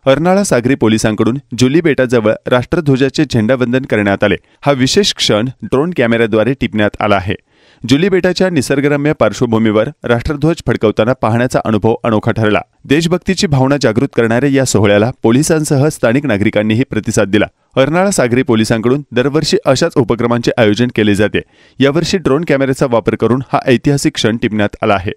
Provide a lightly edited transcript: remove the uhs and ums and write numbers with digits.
अर्नाळा सागरी पोलिसांकडून जुली बेटाजवळ राष्ट्रध्वजाचे झेंडावंदन करण्यात आले। हा विशेष क्षण ड्रोन कॅमेऱ्याद्वारे टिपण्यात आला आहे। जुली बेटाच्या निसर्गरम्य पार्श्वभूमीवर राष्ट्रध्वज फडकवताना पाहण्याचा अनुभव अनोखा ठरला। देशभक्तीची भावना जागृत करणाऱ्या या सोहळ्याला पोलिसांसह स्थानिक नागरिकांनीही प्रतिसाद दिला। अर्नाळा सागरी पोलिसांकडून दरवर्षी अशाच उपक्रमांचे आयोजन केले जाते। यावर्षी ड्रोन कॅमेऱ्याचा वापर करून हा ऐतिहासिक क्षण टिपण्यात आला आहे।